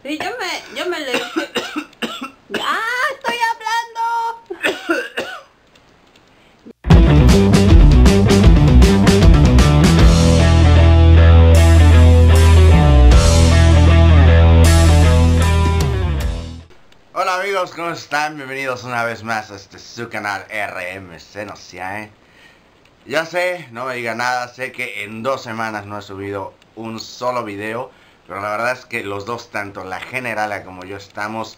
Sí, yo me le dije. ¡Ah, estoy hablando! Hola amigos, ¿cómo están? Bienvenidos una vez más a su canal RMC, no sé, Ya sé, no me diga nada, sé que en 2 semanas no he subido un solo video, pero la verdad es que los dos, tanto la generala como yo, estamos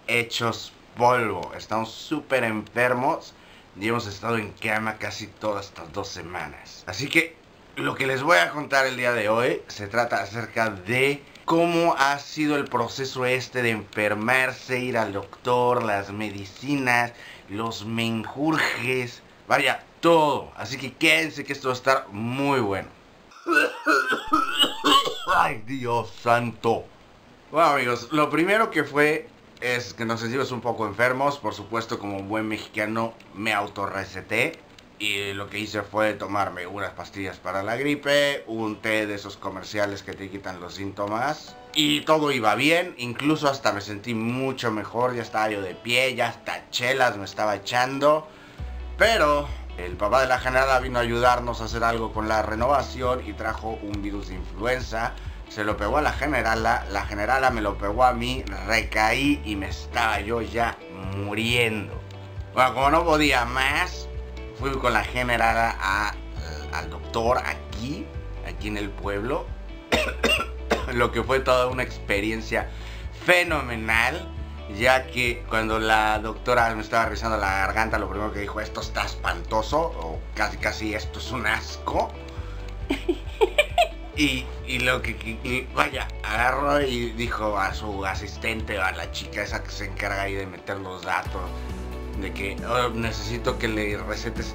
hechos polvo. Estamos súper enfermos y hemos estado en cama casi todas estas 2 semanas. Así que lo que les voy a contar el día de hoy se trata acerca de cómo ha sido el proceso este de enfermarse, ir al doctor, las medicinas, los menjurjes, vaya, todo. Así que quédense que esto va a estar muy bueno. Ay, Dios santo. Bueno amigos, lo primero que fue es que nos sentimos un poco enfermos. Por supuesto, como buen mexicano me autorreceté. Y lo que hice fue tomarme unas pastillas para la gripe, un té de esos comerciales que te quitan los síntomas. Y todo iba bien, incluso hasta me sentí mucho mejor. Ya estaba yo de pie, ya hasta chelas me estaba echando. Pero el papá de la generala vino a ayudarnos a hacer algo con la renovación y trajo un virus de influenza. Se lo pegó a la generala me lo pegó a mí, recaí y me estaba yo ya muriendo. Bueno, como no podía más, fui con la generala al doctor aquí en el pueblo. Lo que fue toda una experiencia fenomenal, ya que cuando la doctora me estaba revisando la garganta, lo primero que dijo: esto está espantoso, o casi esto es un asco. Y lo que vaya, agarró y dijo a su asistente, a la chica esa que se encarga ahí de meter los datos, de que necesito que le recetes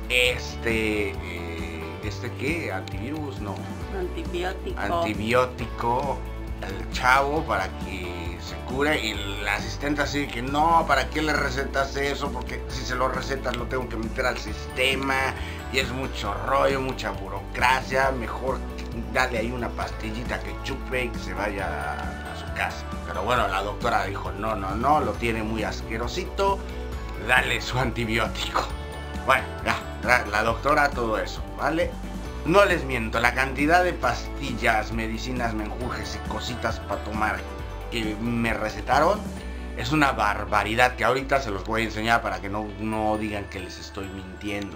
¿qué? ¿Antivirus? No. Antibiótico al chavo para que se cure. Y la asistente así que no, ¿para qué le recetas eso? Porque si se lo recetas lo tengo que meter al sistema y es mucho rollo, mucha burocracia. Mejor dale ahí una pastillita que chupe y que se vaya a su casa. Pero bueno, la doctora dijo no, lo tiene muy asquerosito, dale su antibiótico. Bueno, ya, la doctora todo eso, ¿vale? No les miento, la cantidad de pastillas, medicinas, menjurjes y cositas para tomar que me recetaron es una barbaridad, que ahorita se los voy a enseñar para que no digan que les estoy mintiendo.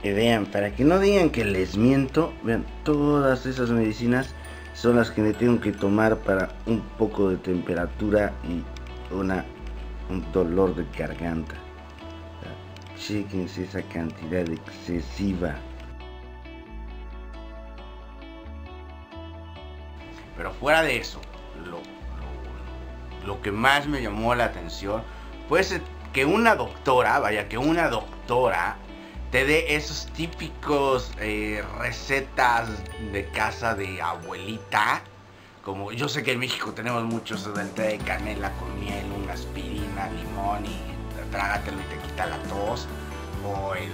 Y vean, para que no digan que les miento, vean, todas esas medicinas son las que me tengo que tomar para un poco de temperatura y un dolor de garganta. Chéquense esa cantidad excesiva. Pero fuera de eso, lo que más me llamó la atención fue que una doctora, te dé esos típicos recetas de casa de abuelita. Como yo sé que en México tenemos muchos del té de canela con miel, una aspirina, limón y trágatelo y te quita la tos. O el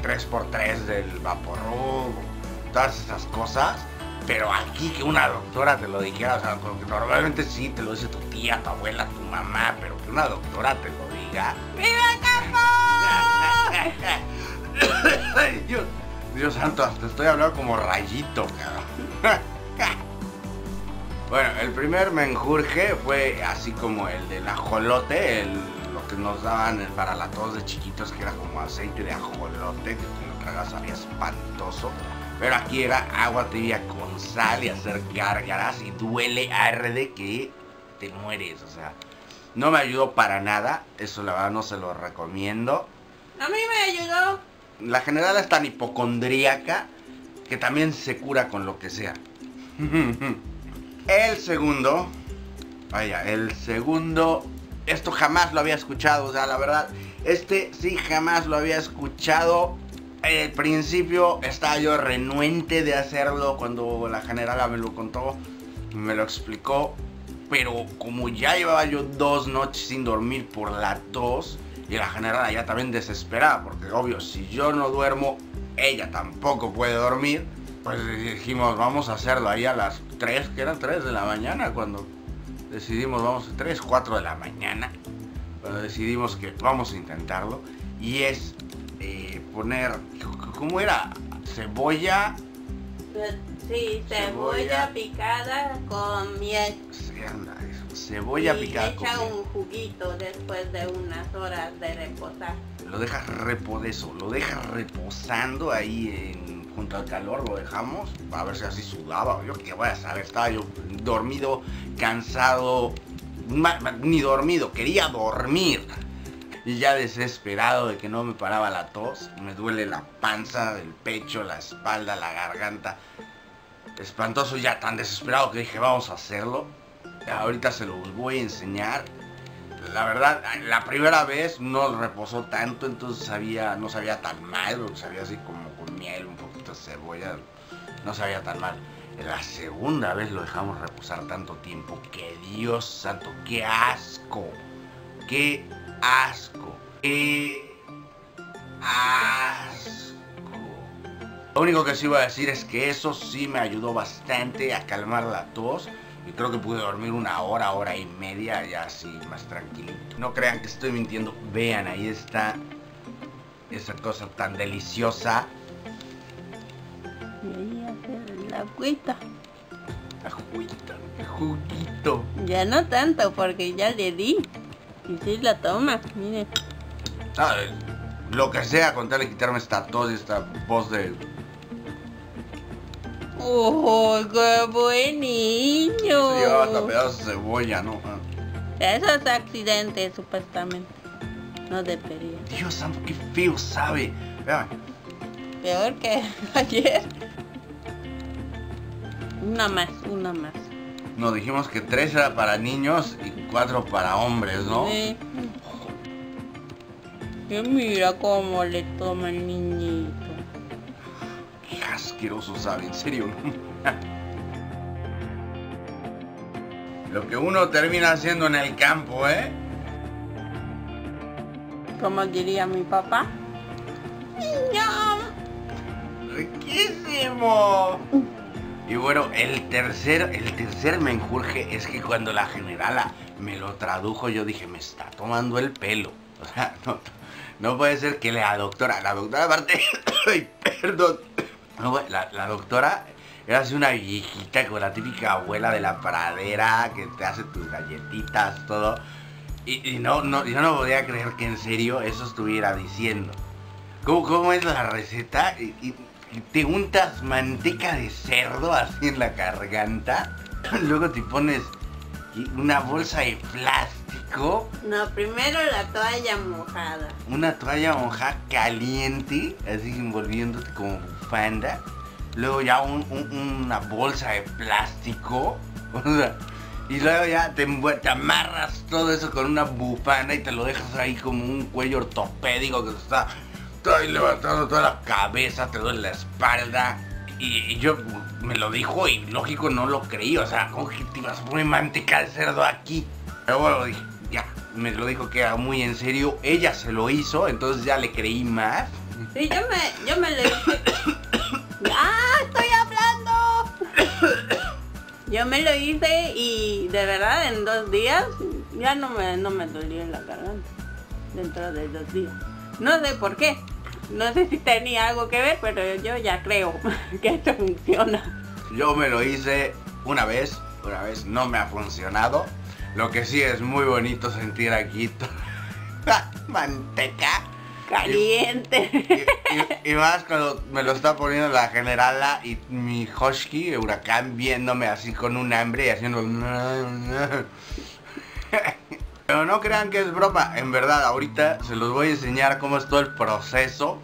3x3 del Vaporub, todas esas cosas. Pero aquí que una doctora te lo dijera, o sea, porque normalmente sí te lo dice tu tía, tu abuela, tu mamá, pero que una doctora te lo diga. ¡Viva el campo! Dios santo, hasta estoy hablando como Rayito, cabrón. Bueno, el primer menjurje fue así como el del ajolote, lo que nos daban para la tos de chiquitos, que era como aceite de ajolote, que te lo tragas, sabía espantoso. Pero aquí era agua tibia con sal y hacer gárgaras y duele arde que te mueres, o sea, no me ayudó para nada, eso la verdad no se lo recomiendo. A mí me ayudó. La general es tan hipocondríaca que también se cura con lo que sea. El segundo, esto jamás lo había escuchado, o sea, la verdad, sí jamás lo había escuchado. Al principio estaba yo renuente de hacerlo. Cuando la generala me lo contó, me lo explicó, pero como ya llevaba yo 2 noches sin dormir por la tos, y la generala ya también desesperada, porque obvio, si yo no duermo, ella tampoco puede dormir, pues dijimos, vamos a hacerlo ahí a las 3, que eran 3 de la mañana cuando decidimos, vamos, 3, 4 de la mañana, cuando decidimos que vamos a intentarlo. Y es poner, ¿cómo era? Cebolla. Sí, cebolla picada con miel. Cebolla y picada echa con miel. un juguito después de unas horas de reposar. Lo dejas lo dejas reposando ahí junto al calor, lo dejamos para ver si así sudaba. Yo qué voy a saber, estaba yo dormido, cansado, ni dormido, quería dormir. Y ya desesperado de que no me paraba la tos, me duele la panza, el pecho, la espalda, la garganta. Espantoso, ya tan desesperado que dije, vamos a hacerlo. Ahorita se los voy a enseñar. La verdad, la primera vez no reposó tanto, entonces no sabía tan mal, sabía así como con miel, un poquito de cebolla, no sabía tan mal. La segunda vez lo dejamos reposar tanto tiempo que Dios santo, qué asco, qué asco, qué asco. Lo único que sí iba a decir es que eso sí me ayudó bastante a calmar la tos. Y creo que pude dormir una hora, hora y media, ya así más tranquilito. No crean que estoy mintiendo. Vean, ahí está esa cosa tan deliciosa. Y ahí hace la agüita. Agüita, juguito. Ya no tanto porque ya le di. Y sí la toma, miren. Ah, lo que sea con tal de quitarme esta tos y esta voz de... ¡Oh, qué buen niño! Se llevaba hasta pedazos de cebolla, ¿no? Eso es accidente, supuestamente. No debería. Dios santo, qué feo sabe. Vean. Peor que ayer. Una más. Nos dijimos que 3 era para niños y 4 para hombres, ¿no? Sí. Y mira cómo le toma el niñito. Qué asqueroso sabe, en serio. Lo que uno termina haciendo en el campo, ¿eh? Como diría mi papá. ¡Niño! ¡Riquísimo! Y bueno, el tercer menjurje es que cuando la generala me lo tradujo, yo dije, me está tomando el pelo. O sea, no puede ser que la doctora aparte, ay, perdón. No, la doctora era así una viejita con la típica abuela de la pradera que te hace tus galletitas, todo. Y yo no podía creer que en serio eso estuviera diciendo. ¿Cómo es la receta? Y te untas manteca de cerdo así en la garganta. Luego te pones una bolsa de plástico. No, primero la toalla mojada. Una toalla mojada caliente, así envolviéndote como bufanda. Luego ya una bolsa de plástico. O sea, y luego ya te amarras todo eso con una bufanda y te lo dejas ahí como un cuello ortopédico que te está ahí levantando toda la cabeza, te duele la espalda. Y yo me lo dijo y lógico no lo creí. O sea, ¿cómo que te ibas a poner manteca de cerdo aquí? Pero bueno, dije, ya, me lo dijo que era muy en serio. Ella se lo hizo, entonces ya le creí más. Sí, yo me lo hice. ¡Ah, estoy hablando! Yo me lo hice y de verdad en 2 días ya no me dolía la garganta. Dentro de 2 días. No sé por qué. No sé si tenía algo que ver, pero yo ya creo que esto funciona. Yo me lo hice una vez no me ha funcionado. Lo que sí es muy bonito sentir aquí manteca caliente. Y más cuando me lo está poniendo la generala y mi husky, Huracán, viéndome así con un hambre y haciendo... Pero no crean que es broma, en verdad, ahorita se los voy a enseñar cómo es todo el proceso.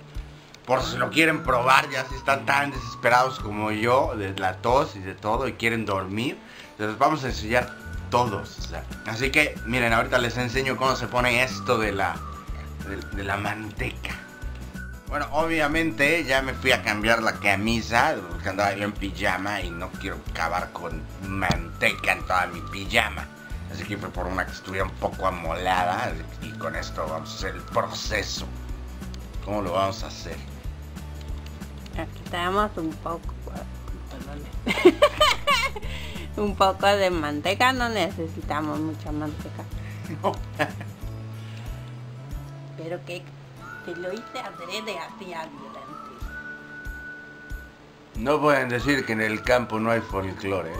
Por si lo quieren probar, ya si están tan desesperados como yo, de la tos y de todo, y quieren dormir, les vamos a enseñar todos. O sea, así que, miren, ahorita les enseño cómo se pone esto de la manteca. Bueno, obviamente ya me fui a cambiar la camisa, porque andaba yo en pijama y no quiero acabar con manteca en toda mi pijama. Así que fue por una que estuviera un poco amolada y con esto vamos a hacer el proceso. ¿Cómo lo vamos a hacer? Aquí estamos un poco. Un poco de manteca, no necesitamos mucha manteca. No. Pero que te lo hice adrede así a violento. No pueden decir que en el campo no hay folclore, ¿eh?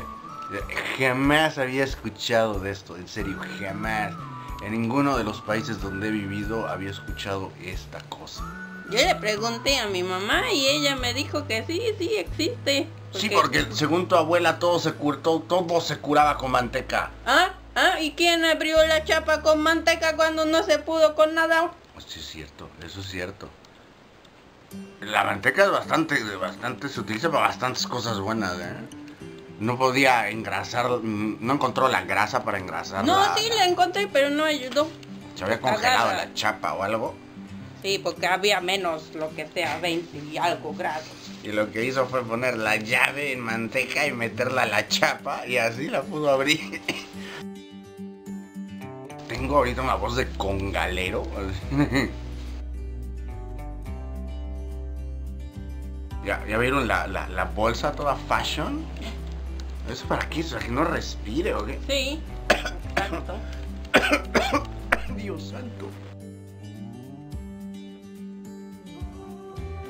Jamás había escuchado de esto, en serio, jamás. En ninguno de los países donde he vivido había escuchado esta cosa. Yo le pregunté a mi mamá y ella me dijo que sí existe. Sí, porque según tu abuela todo se curaba con manteca. ¿Y quién abrió la chapa con manteca cuando no se pudo con nada? Sí, es cierto, eso es cierto. La manteca es bastante, se utiliza para bastantes cosas buenas, ¿eh? No podía engrasar, no encontró la grasa para engrasar. No, sí la encontré, pero no ayudó. ¿Se había congelado la chapa o algo? Sí, porque había menos, lo que sea, 20 y algo grados. Y lo que hizo fue poner la llave en manteca y meterla a la chapa y así la pudo abrir. Tengo ahorita una voz de congalero. ¿Ya vieron la bolsa toda fashion? ¿Eso para qué? ¿Para que no respire o qué? Sí, tanto. Dios santo.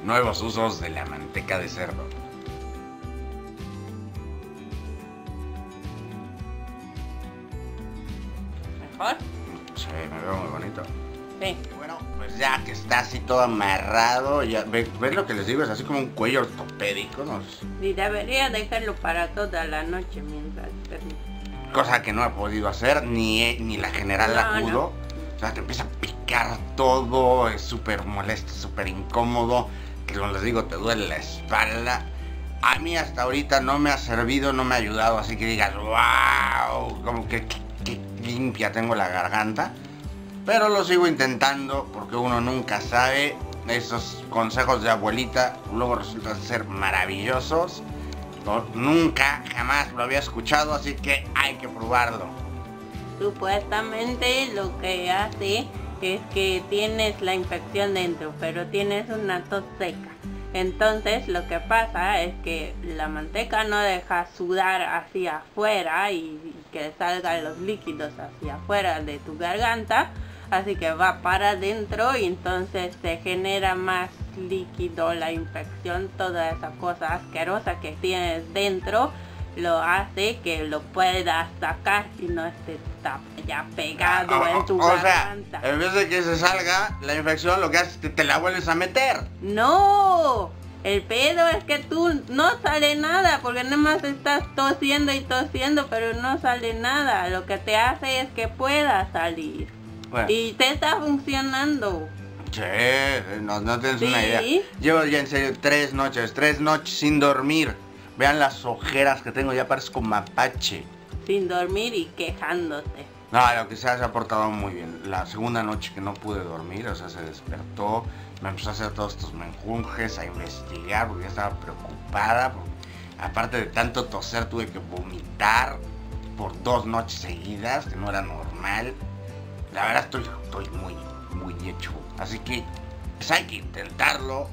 Nuevos usos de la manteca de cerdo. ¿Mejor? Sí, me veo muy bonito. Sí. Bueno, pues ya que está así todo amarrado, ya ¿ves lo que les digo? Es así como un cuello ortopédico, ¿no? Y debería dejarlo para toda la noche mientras termine. Cosa que no he podido hacer, ni la general la pudo. No. O sea, te empieza a picar todo, es súper molesto, súper incómodo. Que como les digo, te duele la espalda. A mí hasta ahorita no me ha servido, no me ha ayudado, así que digas, wow, como que limpia tengo la garganta. Pero lo sigo intentando porque uno nunca sabe. Esos consejos de abuelita luego resultan ser maravillosos. Nunca, jamás lo había escuchado, así que hay que probarlo. Supuestamente lo que hace es que tienes la infección dentro, pero tienes una tos seca. Entonces lo que pasa es que la manteca no deja sudar hacia afuera y que salgan los líquidos hacia afuera de tu garganta. Así que va para adentro y entonces se genera más líquido, la infección, toda esa cosa asquerosa que tienes dentro lo hace que lo puedas sacar y no esté ya pegado en tu garganta. O sea, en vez de que se salga la infección, lo que hace es que te la vuelves a meter. No, el pedo es que tú no sale nada porque nada más estás tosiendo y tosiendo, pero no sale nada. Lo que te hace es que pueda salir. Bueno. Y te está funcionando. Sí, no tienes una idea. Llevo ya en serio 3 noches sin dormir. Vean las ojeras que tengo, ya parezco mapache. Sin dormir y quejándote. No, lo que sea, se ha portado muy bien. La segunda noche que no pude dormir, o sea, se despertó, me empezó a hacer todos estos menjunjes, a investigar, porque ya estaba preocupada. Porque, aparte de tanto toser, tuve que vomitar por 2 noches seguidas, que no era normal. La verdad estoy muy hecho. Así que pues hay que intentarlo.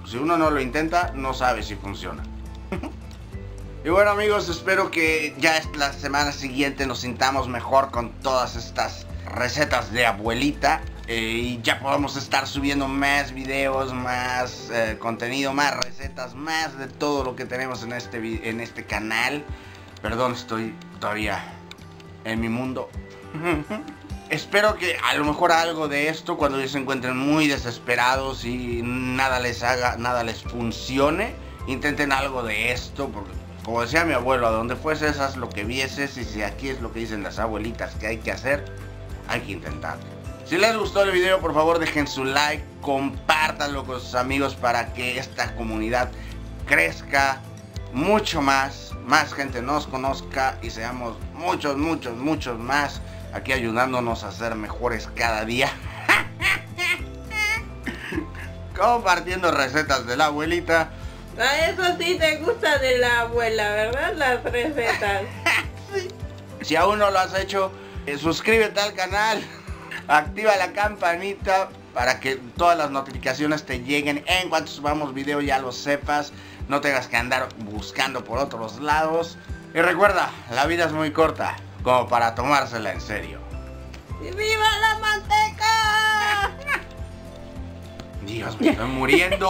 Si uno no lo intenta, no sabe si funciona. Y bueno amigos, espero que ya la semana siguiente nos sintamos mejor con todas estas recetas de abuelita. Y ya podamos estar subiendo más videos, más contenido, más recetas, más de todo lo que tenemos en este canal. Perdón, estoy todavía en mi mundo. Espero que a lo mejor algo de esto, cuando ellos se encuentren muy desesperados y nada les funcione, intenten algo de esto, porque como decía mi abuelo, a donde fueses haz lo que vieses, y si aquí es lo que dicen las abuelitas que hay que hacer, hay que intentarlo. Si les gustó el video, por favor dejen su like, compártanlo con sus amigos para que esta comunidad crezca mucho más gente nos conozca y seamos muchos más aquí ayudándonos a ser mejores cada día. Compartiendo recetas de la abuelita. Eso sí te gusta de la abuela, ¿verdad? Las recetas. Sí. Si aún no lo has hecho, suscríbete al canal, activa la campanita para que todas las notificaciones te lleguen en cuanto subamos video, ya lo sepas. No tengas que andar buscando por otros lados. Y recuerda, la vida es muy corta como para tomársela en serio. ¡Y viva la manteca! Dios, me estoy muriendo.